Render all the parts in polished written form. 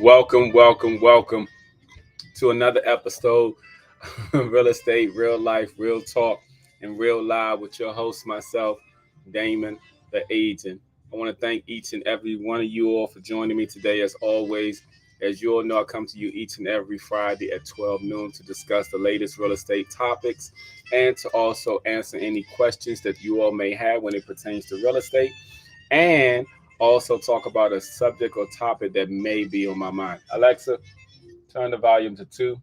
Welcome to another episode of Real Estate, Real Life, Real Talk, and Real Live with your host, myself, Damon, the agent. I want to thank each and every one of you all for joining me today, as always. As you all know, I come to you each and every Friday at 12 noon to discuss the latest real estate topics and to also answer any questions that you all may have when it pertains to real estate, and also talk about a subject or topic that may be on my mind. Alexa, turn the volume to 2.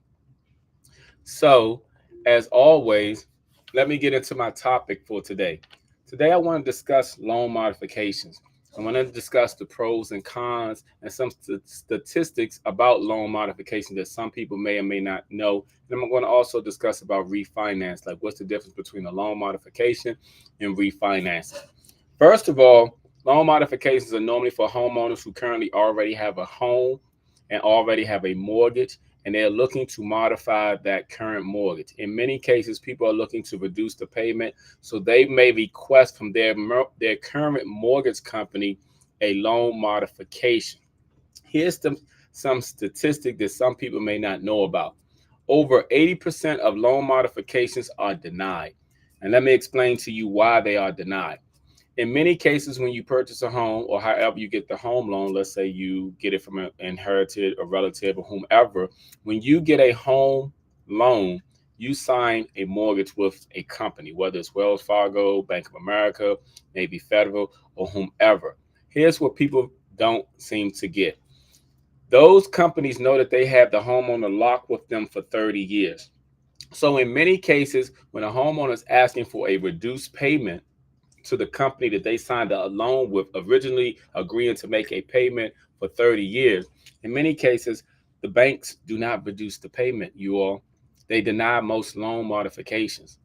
So, as always, let me get into my topic for today. Today, I want to discuss loan modifications. I want to discuss the pros and cons and some statistics about loan modification that some people may or may not know. And I'm going to also discuss about refinance, like what's the difference between a loan modification and refinancing. First of all, loan modifications are normally for homeowners who currently already have a home and already have a mortgage, and they're looking to modify that current mortgage. In many cases, people are looking to reduce the payment, so they may request from their current mortgage company a loan modification. Here's some statistic that some people may not know about. Over 80% of loan modifications are denied. And let me explain to you why they are denied. In many cases, when you purchase a home or however you get the home loan, let's say you get it from an inherited, a relative, or whomever, when you get a home loan, you sign a mortgage with a company, whether it's Wells Fargo, Bank of America, maybe Federal, or whomever. Here's what people don't seem to get. Those companies know that they have the homeowner locked with them for 30 years. So in many cases, when a homeowner is asking for a reduced payment to the company that they signed a loan with, originally agreeing to make a payment for 30 years, in many cases, the banks do not reduce the payment, you all. They deny most loan modifications.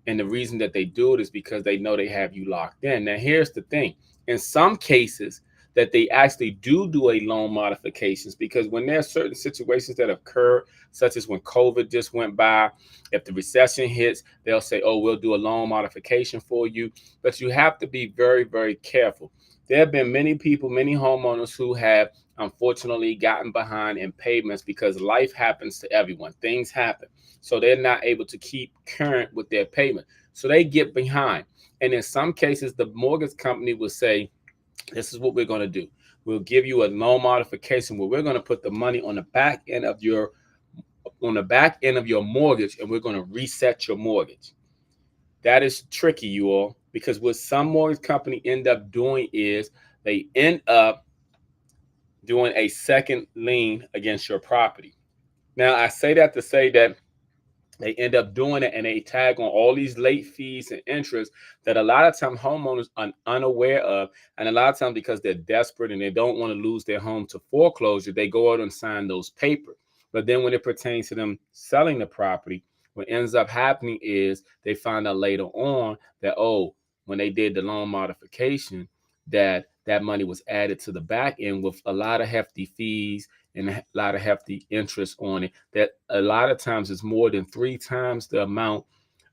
And the reason that they do it is because they know they have you locked in. Now, here's the thing. In some cases, that they actually do a loan modifications, because when there are certain situations that occur, such as when COVID just went by, if the recession hits, they'll say, oh, we'll do a loan modification for you. But you have to be very, very careful. There have been many people, many homeowners who have unfortunately gotten behind in payments because life happens to everyone. Things happen. So they're not able to keep current with their payment. So they get behind. And in some cases, the mortgage company will say, this is what we're going to do. We'll give you a loan modification where we're going to put the money on the back end of your mortgage, and we're going to reset your mortgage. That is tricky, you all, because what some mortgage company end up doing is they end up doing a second lien against your property. Now, I say that to say that they end up doing it and they tag on all these late fees and interest that a lot of times homeowners are unaware of. And a lot of times, because they're desperate and they don't want to lose their home to foreclosure, they go out and sign those papers. But then when it pertains to them selling the property, what ends up happening is they find out later on that, oh, when they did the loan modification, that money was added to the back end with a lot of hefty fees and a lot of hefty interest on it, that a lot of times is more than 3 times the amount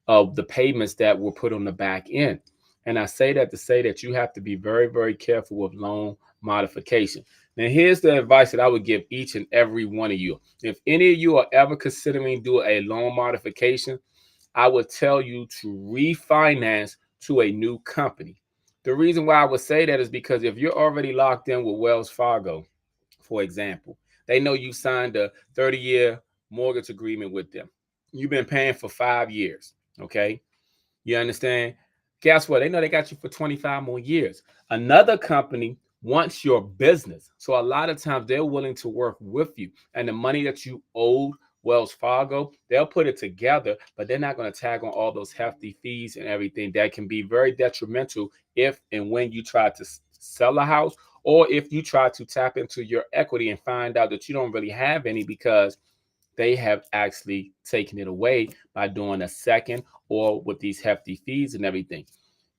of the payments that were put on the back end. And I say that to say that you have to be very, very careful with loan modification. Now, here's the advice that I would give each and every one of you. If any of you are ever considering doing a loan modification, I would tell you to refinance to a new company. The reason why I would say that is because if you're already locked in with Wells Fargo, for example, they know you signed a 30-year mortgage agreement with them. You've been paying for 5 years. Okay. You understand? Guess what? They know they got you for 25 more years. Another company wants your business. So a lot of times they're willing to work with you. And the money that you owed Wells Fargo, they'll put it together, but they're not going to tag on all those hefty fees and everything that can be very detrimental if and when you try to sell a house, or if you try to tap into your equity and find out that you don't really have any because they have actually taken it away by doing a second or with these hefty fees and everything.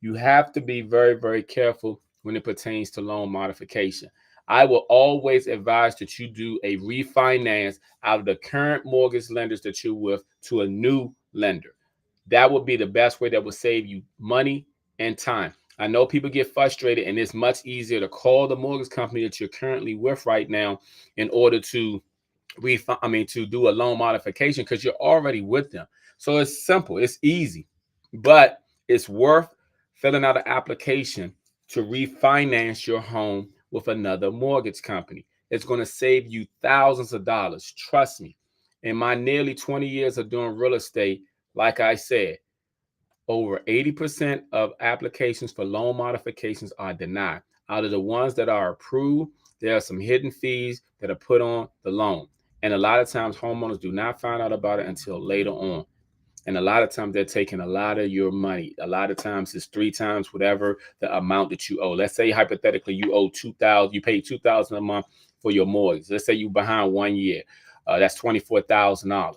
You have to be very, very careful when it pertains to loan modification. I will always advise that you do a refinance out of the current mortgage lenders that you're with to a new lender. That would be the best way that would save you money and time. I know people get frustrated, and it's much easier to call the mortgage company that you're currently with right now in order to to do a loan modification because you're already with them. So it's simple, it's easy, but it's worth filling out an application to refinance your home with another mortgage company. It's going to save you thousands of dollars. Trust me. In my nearly 20 years of doing real estate, like I said, over 80% of applications for loan modifications are denied. Out of the ones that are approved, there are some hidden fees that are put on the loan. And a lot of times homeowners do not find out about it until later on. And a lot of times they're taking a lot of your money. A lot of times it's 3 times whatever the amount that you owe. Let's say hypothetically you owe 2,000, you pay 2,000 a month for your mortgage. Let's say you're behind 1 year. That's $24,000.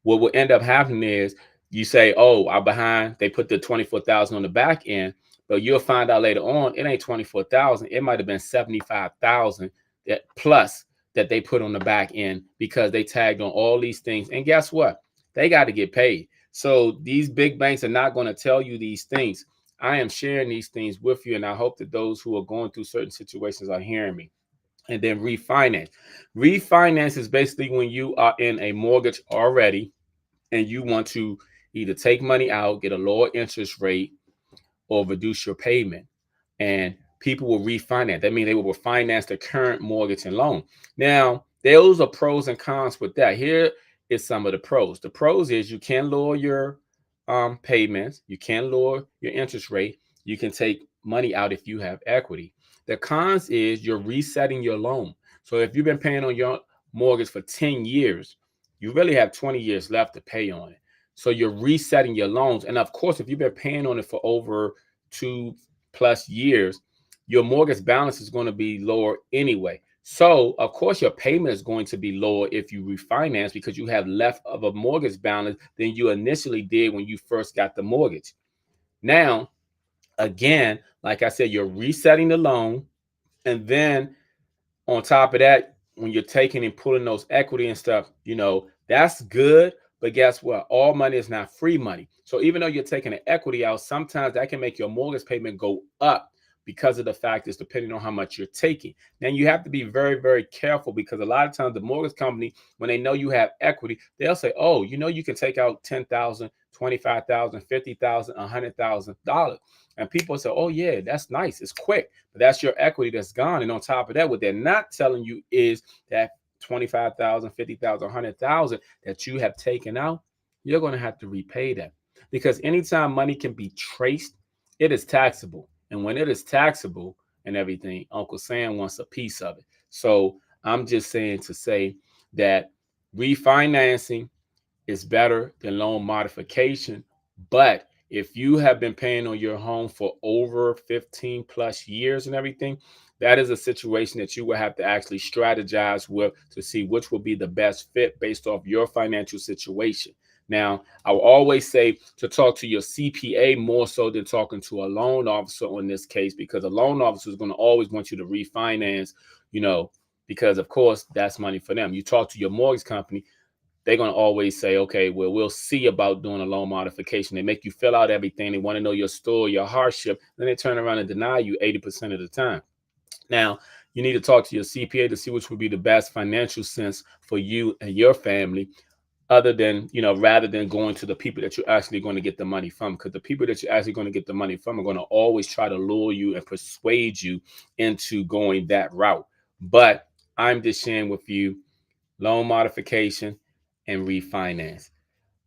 What will end up happening is you say, "Oh, I'm behind." They put the 24,000 on the back end, but you'll find out later on it ain't 24,000. It might have been 75,000 that plus that they put on the back end because they tagged on all these things. And guess what? They got to get paid. So these big banks are not going to tell you these things. I am sharing these things with you, and I hope that those who are going through certain situations are hearing me. And then refinance. Refinance is basically when you are in a mortgage already and you want to either take money out, get a lower interest rate, or reduce your payment. And people will refinance. That means they will refinance the current mortgage and loan. Now, those are pros and cons with that. Here is some of the pros. The pros is you can lower your payments, you can lower your interest rate, you can take money out if you have equity. The cons is you're resetting your loan. So if you've been paying on your mortgage for 10 years, you really have 20 years left to pay on it. So you're resetting your loans. And of course, if you've been paying on it for over 2+ years, your mortgage balance is going to be lower anyway. So of course, your payment is going to be lower if you refinance because you have less of a mortgage balance than you initially did when you first got the mortgage. Now, again, like I said, you're resetting the loan. And then on top of that, when you're taking and pulling those equity and stuff, that's good. But guess what? All money is not free money. So even though you're taking the equity out, sometimes that can make your mortgage payment go up because of the fact is depending on how much you're taking. Now you have to be very, very careful because a lot of times the mortgage company, when they know you have equity, they'll say, "Oh, you can take out 10,000, 25,000, 50,000, $100,000." And people say, "Oh yeah, that's nice. It's quick." But that's your equity that's gone. And on top of that, what they're not telling you is that 25,000, 50,000, 100,000 that you have taken out, you're going to have to repay that. Because anytime money can be traced, it is taxable. And when it is taxable and everything, Uncle Sam wants a piece of it. So I'm just saying to say that refinancing is better than loan modification. But if you have been paying on your home for over 15+ years and everything, that is a situation that you will have to actually strategize with to see which will be the best fit based off your financial situation. Now, I will always say to talk to your CPA more so than talking to a loan officer on this case, because a loan officer is going to always want you to refinance, because of course that's money for them. You talk to your mortgage company, they're going to always say, "Okay, well, we'll see about doing a loan modification." They make you fill out everything. They want to know your story, your hardship. Then they turn around and deny you 80% of the time. Now, you need to talk to your CPA to see which would be the best financial sense for you and your family, other than, rather than going to the people that you're actually going to get the money from. Because the people that you're actually going to get the money from are going to always try to lure you and persuade you into going that route. But I'm just sharing with you loan modification and refinance.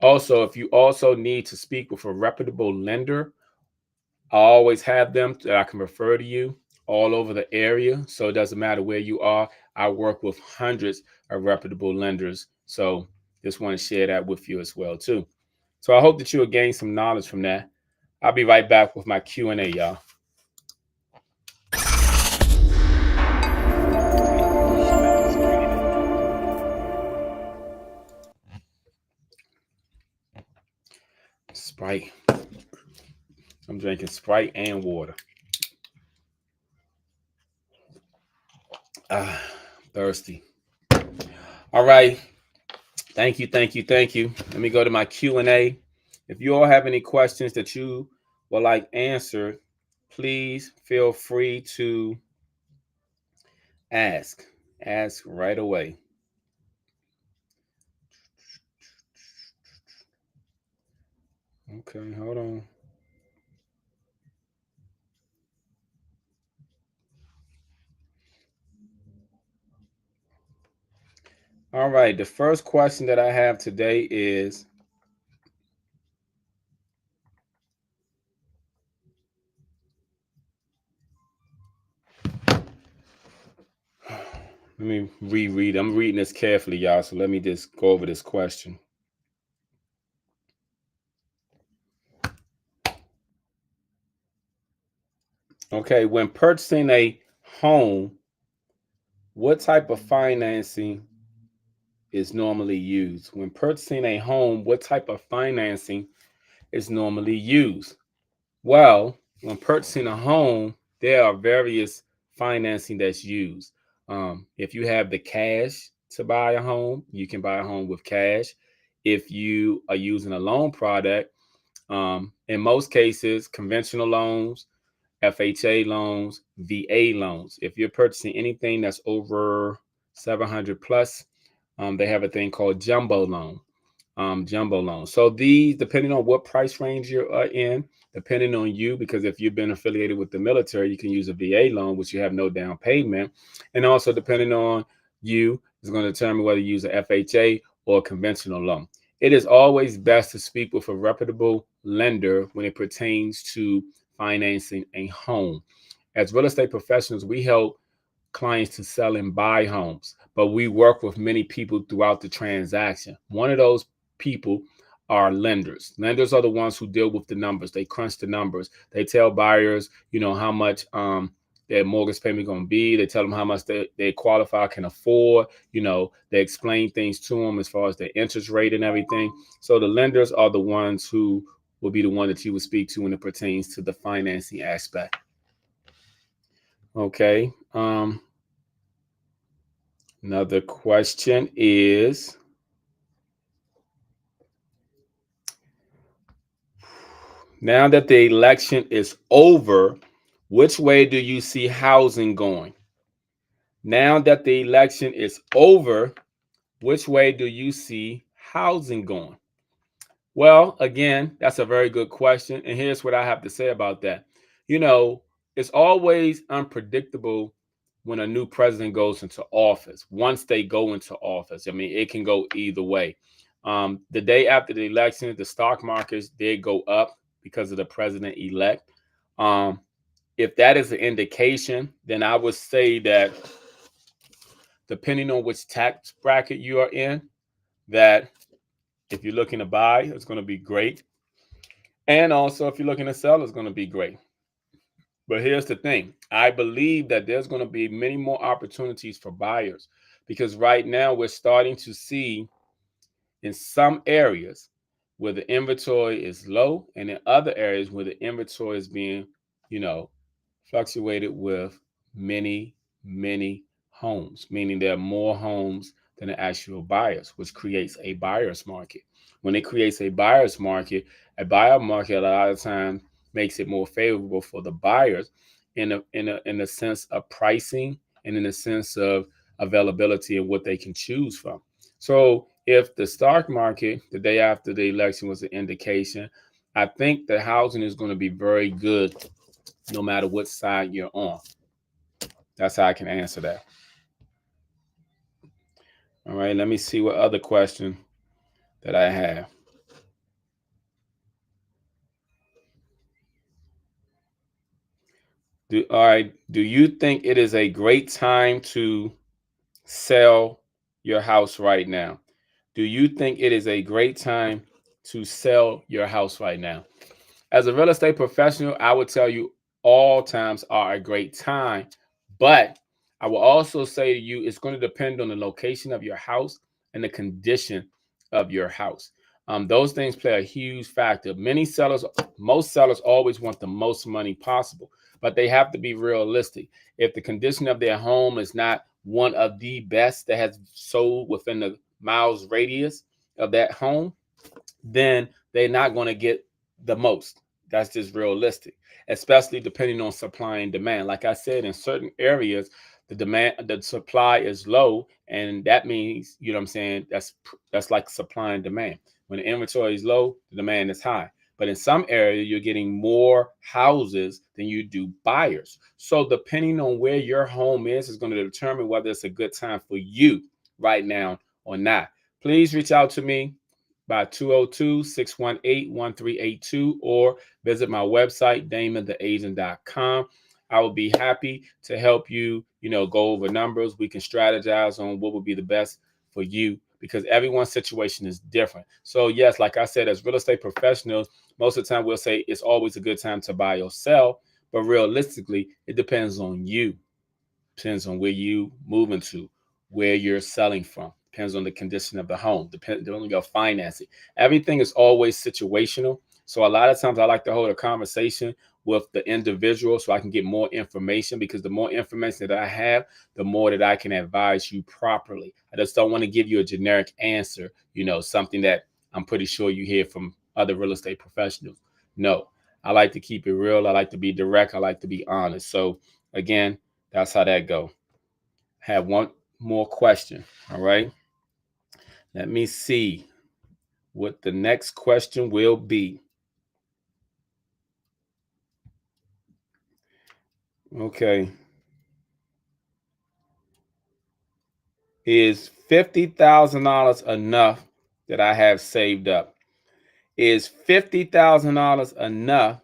Also, if you also need to speak with a reputable lender, I always have them that I can refer to you all over the area. So it doesn't matter where you are. I work with hundreds of reputable lenders. So just want to share that with you as well too. So I hope that you'll gain some knowledge from that. I'll be right back with my Q&A, y'all. Sprite. I'm drinking Sprite and water. Thirsty. All right. Thank you. Let me go to my Q&A. If you all have any questions that you would like answered, please feel free to ask. Ask right away. Okay, hold on. All right, the first question that I have today is, let me reread. I'm reading this carefully, y'all, so let me just go over this question. Okay, when purchasing a home, what type of financing is normally used? When purchasing a home, what type of financing is normally used? Well, when purchasing a home, there are various financing that's used. If you have the cash to buy a home, you can buy a home with cash. If you are using a loan product, in most cases, conventional loans, FHA loans, VA loans. If you're purchasing anything that's over 700 plus, they have a thing called jumbo loan. So these, depending on what price range you're in, depending on you, because if you've been affiliated with the military, you can use a VA loan, which you have no down payment. And also depending on you, is going to determine whether you use an FHA or a conventional loan. It is always best to speak with a reputable lender when it pertains to financing a home. As real estate professionals, we help clients to sell and buy homes, but we work with many people throughout the transaction. One of those people are lenders. Lenders are the ones who deal with the numbers. They crunch the numbers. They tell buyers, how much their mortgage payment going to be. They tell them how much they qualify can afford. They explain things to them as far as their interest rate and everything. So the lenders are the ones who will be the one that you would speak to when it pertains to the financing aspect. Okay. Another question is, now that the election is over, which way do you see housing going? Now that the election is over, which way do you see housing going? Well, again, that's a very good question. And here's what I have to say about that. It's always unpredictable when a new president goes into office. Once they go into office, I mean, it can go either way. The day after the election, the stock markets did go up because of the president elect. Um, if that is an indication, then I would say that depending on which tax bracket you are in, that if you're looking to buy, it's going to be great. And also, if you're looking to sell, it's going to be great. But here's the thing. I believe that there's going to be many more opportunities for buyers because right now we're starting to see in some areas where the inventory is low and in other areas where the inventory is being, you know, fluctuated with many, many homes, meaning there are more homes than the actual buyers, which creates a buyer's market. When it creates a buyer market a lot of times makes it more favorable for the buyers in a sense of pricing and in a sense of availability and what they can choose from. So if the stock market the day after the election was an indication, I think the housing is going to be very good no matter what side you're on. That's how I can answer that. All right, let me see what other question that I have. Do you think it is a great time to sell your house right now? Do you think it is a great time to sell your house right now? As a real estate professional, I would tell you all times are a great time, but I will also say to you it's going to depend on the location of your house and the condition of your house. Those things play a huge factor. Most sellers always want the most money possible, but they have to be realistic. If the condition of their home is not one of the best that has sold within the miles radius of that home, then they're not going to get the most. That's just realistic, especially depending on supply and demand. Like I said, in certain areas, the supply is low, and that means, you know what I'm saying, that's like supply and demand. When the inventory is low, the demand is high. But in some areas, you're getting more houses than you do buyers. So depending on where your home is going to determine whether it's a good time for you right now or not. Please reach out to me by 202-618-1382 or visit my website, damontheagent.com. I will be happy to help you, go over numbers. We can strategize on what would be the best for you because everyone's situation is different. So yes, like I said, as real estate professionals, most of the time we'll say it's always a good time to buy or sell, but realistically, it depends on you. Depends on where you moving to, where you're selling from. Depends on the condition of the home. Depends on your financing. Everything is always situational. So a lot of times I like to hold a conversation with the individual so I can get more information because the more information that I have, the more that I can advise you properly. I just don't want to give you a generic answer, something that I'm pretty sure you hear from other real estate professionals. No, I like to keep it real. I like to be direct. I like to be honest. So again, that's how that go. Have one more question. All right. Let me see what the next question will be. Okay. Is $50,000 enough that I have saved up? Is $50,000 enough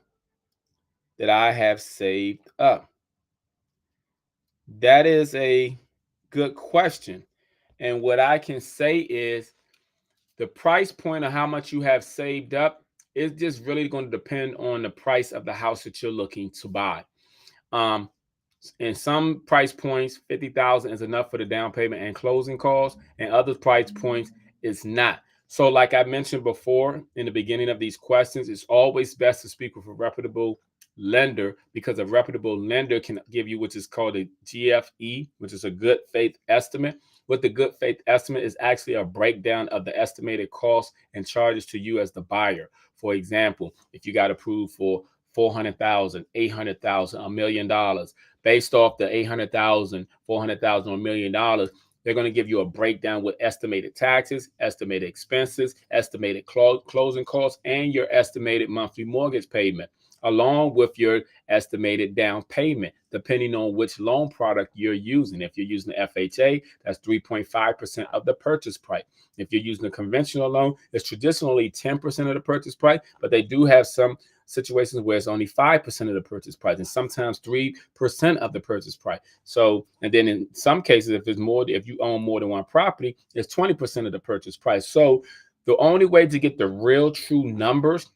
that I have saved up? That is a good question. And what I can say is the price point of how much you have saved up is just really going to depend on the price of the house that you're looking to buy. Um, in some price points, 50,000 is enough for the down payment and closing costs, and other price points it's not. So, like I mentioned before in the beginning of these questions, it's always best to speak with a reputable lender because a reputable lender can give you which is called a GFE, which is a good faith estimate. What the good faith estimate is actually a breakdown of the estimated costs and charges to you as the buyer. For example, if you got approved for 400,000, 800,000, $1,000,000, based off the 800,000, 400,000, or $1,000,000, they're going to give you a breakdown with estimated taxes, estimated expenses, estimated closing costs, and your estimated monthly mortgage payment, along with your estimated down payment, depending on which loan product you're using. If you're using the FHA, that's 3.5% of the purchase price. If you're using a conventional loan, it's traditionally 10% of the purchase price, but they do have some situations where it's only 5% of the purchase price and sometimes 3% of the purchase price. So, and then in some cases, if you own more than one property, it's 20% of the purchase price. So the only way to get the real true numbers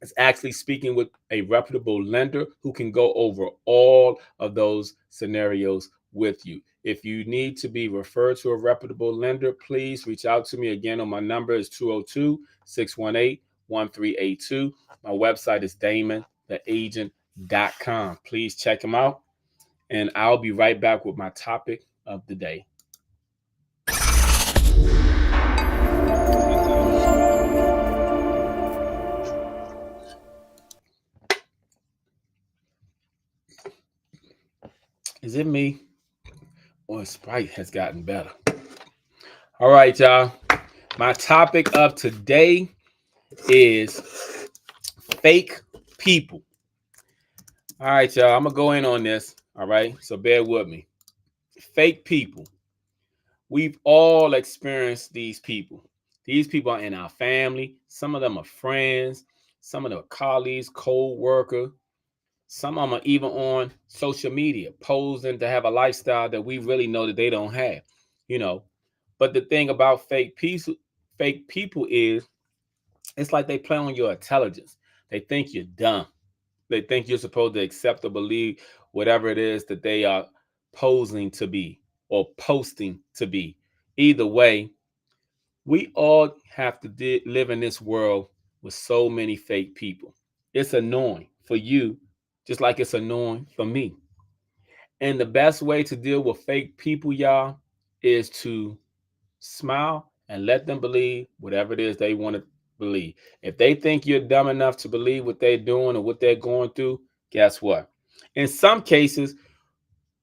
is actually speaking with a reputable lender who can go over all of those scenarios with you. If you need to be referred to a reputable lender, please reach out to me. Again, on my number is 202-618-1382. My website is damontheagent.com. Please check them out, and I'll be right back with my topic of the day. Is it me or Sprite has gotten better? All right, y'all. My topic of today is fake people. All right, y'all. I'm going to go in on this. All right. So bear with me. Fake people. We've all experienced these people. These people are in our family. Some of them are friends. Some of them are colleagues, co-workers. Some of them are even on social media, posing to have a lifestyle that we really know that they don't have. You know, but the thing about fake people is it's like they play on your intelligence. They think you're dumb. They think you're supposed to accept or believe whatever it is that they are posing to be or posting to be. Either way, we all have to live in this world with so many fake people. It's annoying for you, just like it's annoying for me. And the best way to deal with fake people, y'all, is to smile and let them believe whatever it is they want to believe. If they think you're dumb enough to believe what they're doing or what they're going through, guess what? In some cases,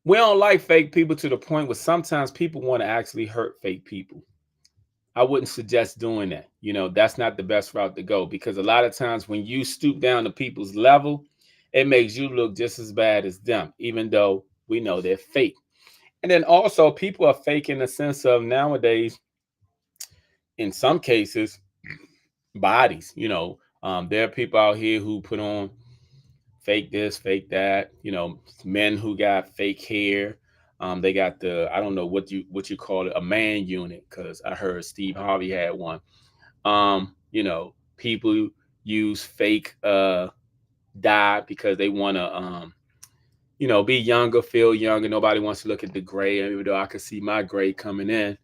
we don't like fake people to the point where sometimes people want to actually hurt fake people. I wouldn't suggest doing that. That's not the best route to go, because a lot of times when you stoop down to people's level, it makes you look just as bad as them, even though we know they're fake. And then also, people are fake in the sense of nowadays, in some cases, bodies. There are people out here who put on fake this, fake that. Men who got fake hair. They got I don't know what you call it, a man unit, because I heard Steve Harvey had one. People use fake dye because they want to be younger, feel younger. Nobody wants to look at the gray, even though I can see my gray coming in.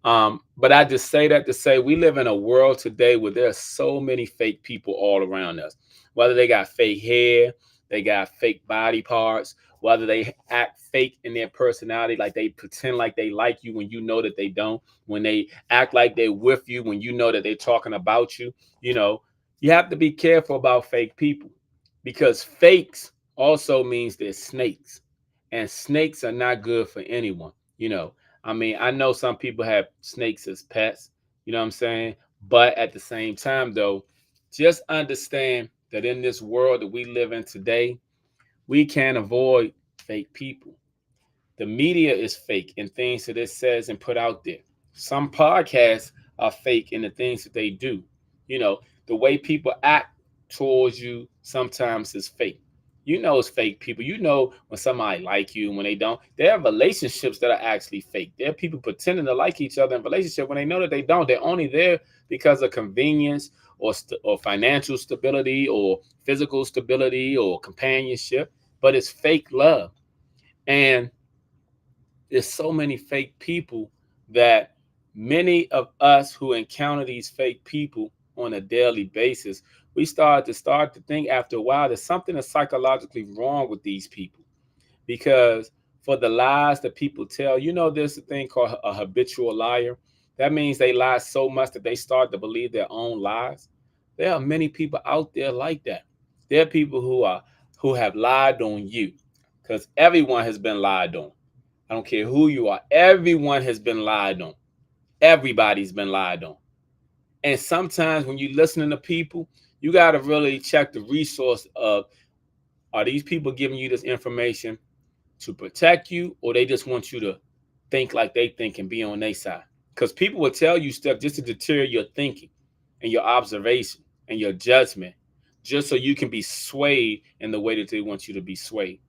But I just say that to say we live in a world today where there are so many fake people all around us. Whether they got fake hair, they got fake body parts, whether they act fake in their personality, like they pretend like they like you when you know that they don't, when they act like they're with you when you know that they're talking about you. You know, you have to be careful about fake people, because fakes also means they're snakes, and snakes are not good for anyone. I mean, I know some people have snakes as pets, you know what I'm saying? But at the same time, though, just understand that in this world that we live in today, we can't avoid fake people. The media is fake in things that it says and put out there. Some podcasts are fake in the things that they do. You know, the way people act towards you sometimes is fake. It's fake people. When somebody like you and when they don't. There are relationships that are actually fake. There are people pretending to like each other in relationship when they know that they don't. They're only there because of convenience or financial stability or physical stability or companionship, but it's fake love. And there's so many fake people that many of us who encounter these fake people on a daily basis, we start to think after a while that something is psychologically wrong with these people, because for the lies that people tell, there's a thing called a habitual liar. That means they lie so much that they start to believe their own lies. There are many people out there like that. There are people who have lied on you, because everyone has been lied on. I don't care who you are. Everyone has been lied on. Everybody's been lied on. And sometimes when you're listening to people, you got to really check the resource of, are these people giving you this information to protect you, or they just want you to think like they think and be on their side? Because people will tell you stuff just to deter your thinking and your observation and your judgment, just so you can be swayed in the way that they want you to be swayed.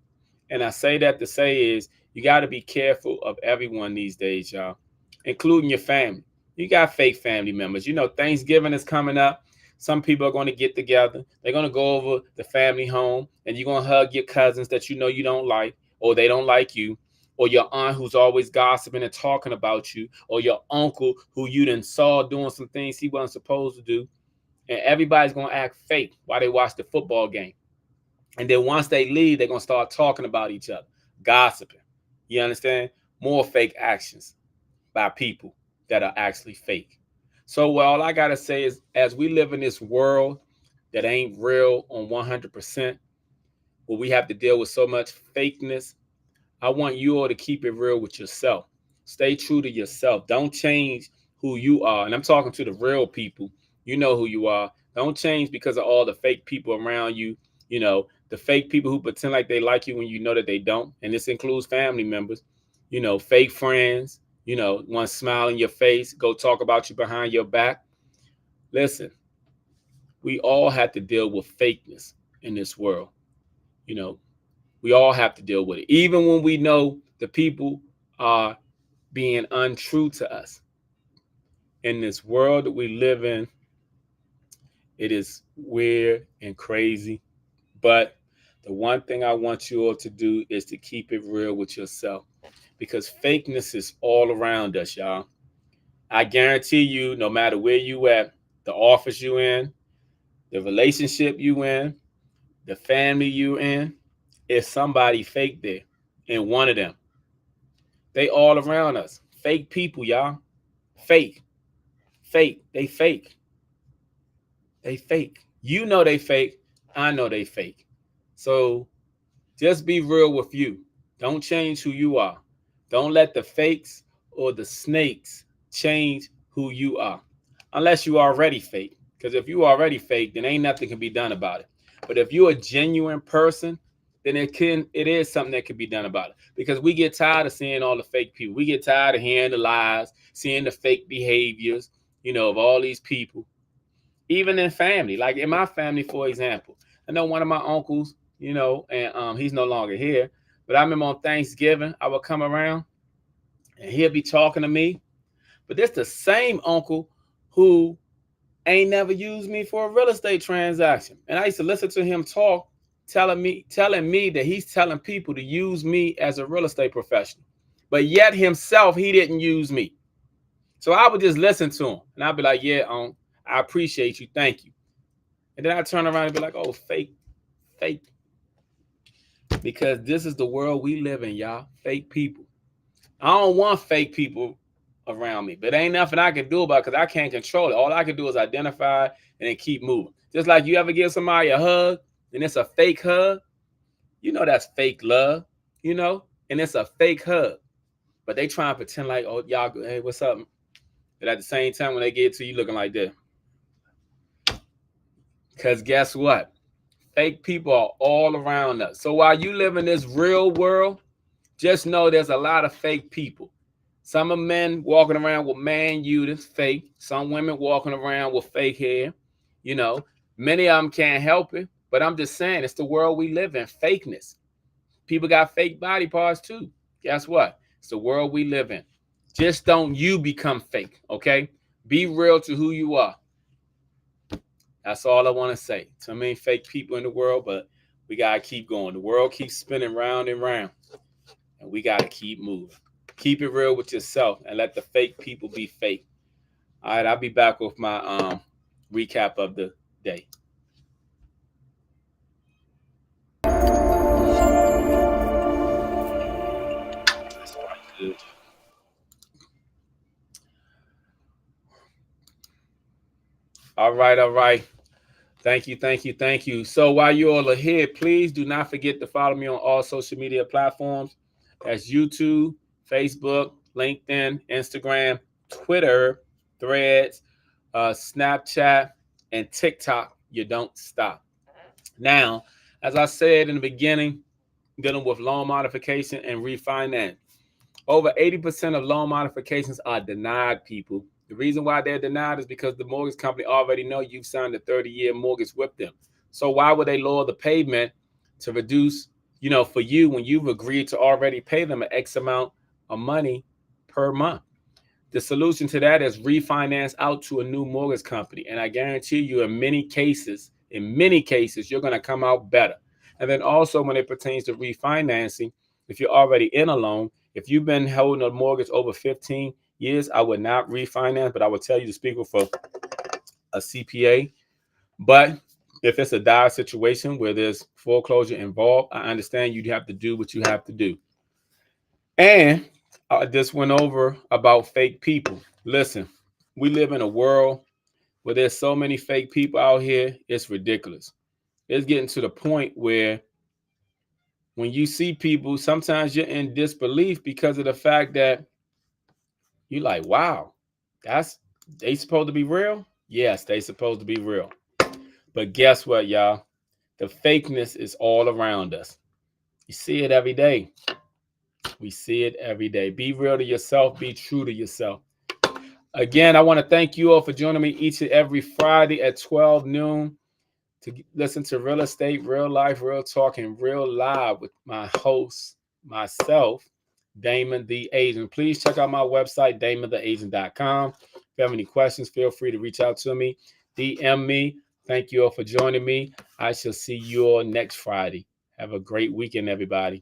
And I say that to say is, you got to be careful of everyone these days, y'all, including your family. You got fake family members. Thanksgiving is coming up. Some people are going to get together. They're going to go over the family home, and you're going to hug your cousins that you don't like, or they don't like you, or your aunt who's always gossiping and talking about you, or your uncle who you done saw doing some things he wasn't supposed to do. And everybody's going to act fake while they watch the football game. And then once they leave, they're going to start talking about each other, gossiping. You understand? More fake actions by people that are actually fake. So, well, all I got to say is, as we live in this world that ain't real on 100%, where we have to deal with so much fakeness, I want you all to keep it real with yourself. Stay true to yourself. Don't change who you are. And I'm talking to the real people. You know who you are. Don't change because of all the fake people around you. The fake people who pretend like they like you when you know that they don't. And this includes family members, fake friends, want to smile in your face, go talk about you behind your back. Listen, we all have to deal with fakeness in this world. You know, we all have to deal with it. Even when we know the people are being untrue to us. In this world that we live in, it is weird and crazy. But the one thing I want you all to do is to keep it real with yourself, because fakeness is all around us, y'all. I guarantee you, no matter where you at, the office you in, the relationship you in, the family you in, is somebody fake there. And one of them. They all around us. Fake people, y'all. Fake. Fake. They fake. They fake. You know they fake. I know they fake. So just be real with you. Don't change who you are. Don't let the fakes or the snakes change who you are. Unless you already fake. Because if you already fake, then ain't nothing can be done about it. But if you're a genuine person, then it is something that can be done about it. Because we get tired of seeing all the fake people. We get tired of hearing the lies, seeing the fake behaviors, of all these people. Even in family, like in my family, for example, I know one of my uncles, and he's no longer here, but I remember on Thanksgiving, I would come around and he'll be talking to me, but that's the same uncle who ain't never used me for a real estate transaction. And I used to listen to him talk, telling me that he's telling people to use me as a real estate professional, but yet himself, he didn't use me. So I would just listen to him and I'd be like, yeah, I appreciate you. Thank you. And then I turn around and be like, oh, fake, fake. Because this is the world we live in, y'all. Fake people. I don't want fake people around me, but ain't nothing I can do about it because I can't control it. All I can do is identify and then keep moving. Just like you ever give somebody a hug and it's a fake hug, that's fake love, and it's a fake hug. But they try and pretend like, oh, y'all, hey, what's up? But at the same time, when they get to you looking like this. Because guess what? Fake people are all around us. So while you live in this real world, just know there's a lot of fake people. Some of men walking around with man that's fake. Some women walking around with fake hair. Many of them can't help it. But I'm just saying, it's the world we live in. Fakeness. People got fake body parts too. Guess what? It's the world we live in. Just don't you become fake, okay? Be real to who you are. That's all I want to say. Too many fake people in the world, but we got to keep going. The world keeps spinning round and round, and we got to keep moving. Keep it real with yourself and let the fake people be fake. All right, I'll be back with my recap of the day. All right, all right. Thank you, thank you, thank you. So while you all are here, please do not forget to follow me on all social media platforms. That's YouTube, Facebook, LinkedIn, Instagram, Twitter, Threads, Snapchat, and TikTok. You don't stop. Now, as I said in the beginning, dealing with loan modification and refinance. Over 80% of loan modifications are denied, people. The reason why they're denied is because the mortgage company already know you've signed a 30-year mortgage with them. So why would they lower the payment to reduce, for you when you've agreed to already pay them an X amount of money per month? The solution to that is refinance out to a new mortgage company. And I guarantee you in many cases, you're going to come out better. And then also when it pertains to refinancing, if you're already in a loan, if you've been holding a mortgage over 15 years, I would not refinance, but I would tell you to speak with a CPA. But if it's a dire situation where there's foreclosure involved, I understand you'd have to do what you have to do. And I just went over about fake people. Listen, we live in a world where there's so many fake people out here, it's ridiculous. It's getting to the point where when you see people, sometimes you're in disbelief because of the fact that you're like, wow, they supposed to be real? Yes, they supposed to be real. But guess what, y'all? The fakeness is all around us. You see it every day. We see it every day. Be real to yourself. Be true to yourself. Again, I want to thank you all for joining me each and every Friday at 12 noon to listen to Real Estate, Real Life, Real Talk, and Real Live with my host, myself, Damon the Agent. Please check out my website, damontheagent.com. If you have any questions, feel free to reach out to me. DM me. Thank you all for joining me. I shall see you all next Friday. Have a great weekend, everybody.